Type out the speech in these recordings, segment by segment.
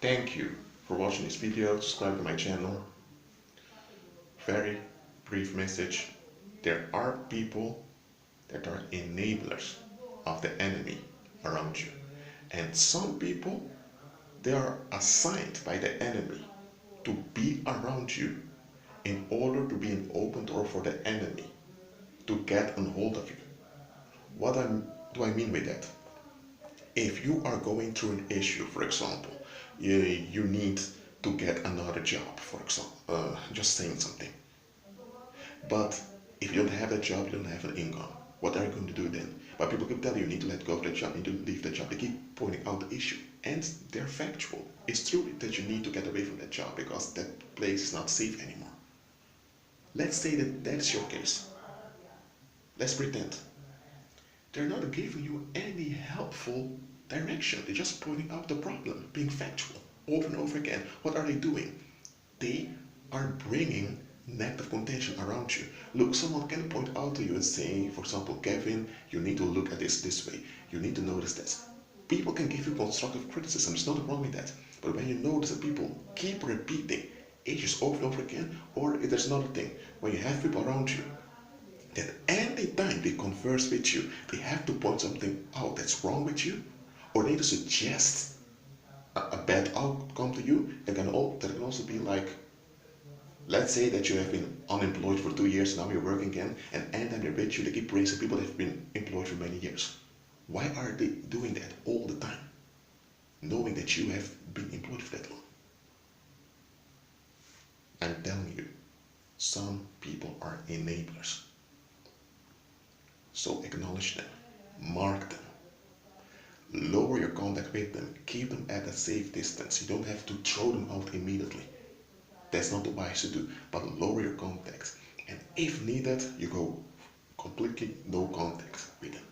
Thank you for watching this video. Subscribe to my channel. Very brief message. There are people that are enablers of the enemy around you. And some people, they are assigned by the enemy to be around you in order to be an open door for the enemy to get a hold of you. What do I mean by that? If you are going through an issue, for example, you need to get another job, for example, just saying something. But if you don't have that job, you don't have an income. What are you going to do then? But people keep telling you, you need to let go of that job, you need to leave that job. They keep pointing out the issue. And they're factual. It's true that you need to get away from that job because that place is not safe anymore. Let's say that that's your case. Let's pretend. They're not giving you any helpful direction. They're just pointing out the problem, being factual over and over again. What are they doing? They are bringing negative contention around you. Look, someone can point out to you and say, for example, Kevin, you need to look at this way. You need to notice this. People can give you constructive criticism. There's nothing wrong with that. But when you notice that people keep repeating issues over and over again, or if there's another thing, when you have people around you that anytime they converse with you, they have to point something out that's wrong with you, or they need to suggest a bad outcome to you, that can also be like, let's say that you have been unemployed for 2 years, now you're working again, and anytime they're with you, they keep praising people that have been employed for many years. Why are they doing that all the time, knowing that you have been employed for that long? I'm telling you, some people are enablers. So acknowledge them, mark them, lower your contact with them, keep them at a safe distance. You don't have to throw them out immediately. That's not the wise to do, but lower your contact. And if needed, you go completely no contact with them.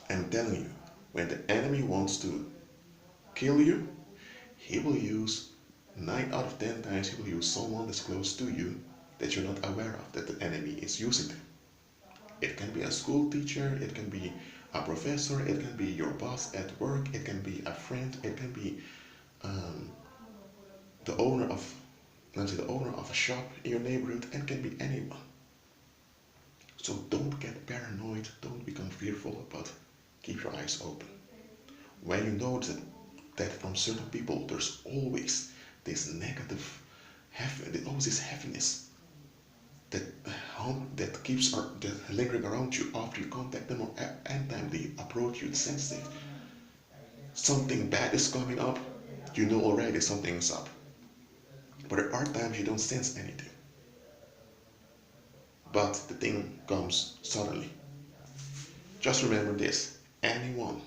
I'm telling you, when the enemy wants to kill you, he will use 9 out of 10 times, he will use someone that's close to you that you're not aware of, that the enemy is using them. It can be a school teacher, it can be a professor, it can be your boss at work, it can be a friend, it can be the owner of, let's say, the owner of a shop in your neighborhood, and can be anyone. So don't get paranoid, don't become fearful, but keep your eyes open. When you notice that from certain people there's always this negative, always this heaviness that keeps that lingering around you after you contact them, or anytime they approach you, it's sensitive. Something bad is coming up, you know already something's up. But there are times you don't sense anything. But the thing comes suddenly. Just remember this, anyone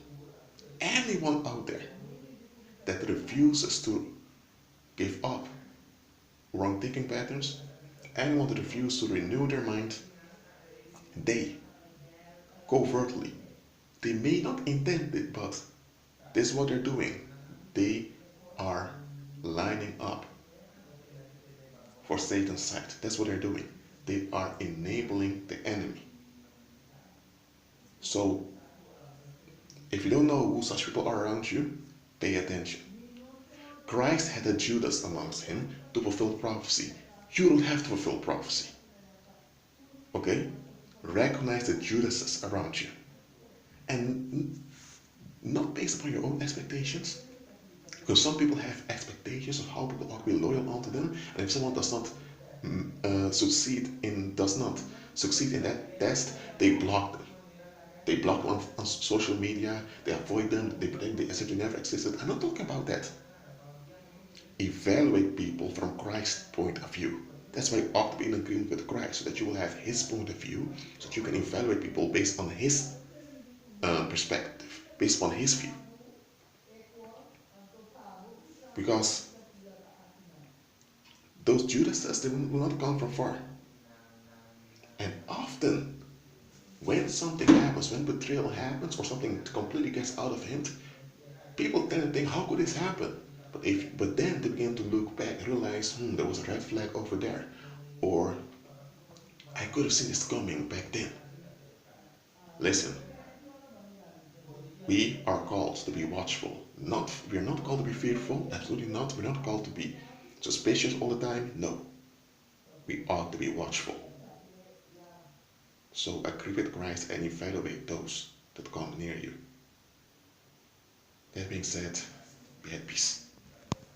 out there that refuses to give up wrong thinking patterns, anyone that refuses to renew their mind, they covertly, they may not intend it, but this is what they're doing. They are lining up for Satan's side. That's what they're doing. They are enabling the enemy. So if you don't know who such people are around you, pay attention. Christ had a Judas amongst him to fulfill prophecy. You don't have to fulfill prophecy. Okay? Recognize the Judases around you. And not based upon your own expectations. Because some people have expectations of how people ought to be loyal unto them. And if someone does not succeed in that test, they block them. They block them on social media, they avoid them, they pretend as if they never existed. I'm not talking about that. Evaluate people from Christ's point of view. That's why you ought to be in agreement with Christ, so that you will have his point of view, so that you can evaluate people based on his perspective, based on his view. Because those Judases, they will not come from far. And often, when something happens, when betrayal happens, or something completely gets out of hand, people tend to think, how could this happen? But then they begin to look back and realize, there was a red flag over there. Or, I could have seen this coming back then. Listen, we are called to be watchful, we're not called to be fearful, absolutely not. We're not called to be suspicious all the time. No. We ought to be watchful. So agree with Christ and evaluate those that come near you. That being said, be at peace.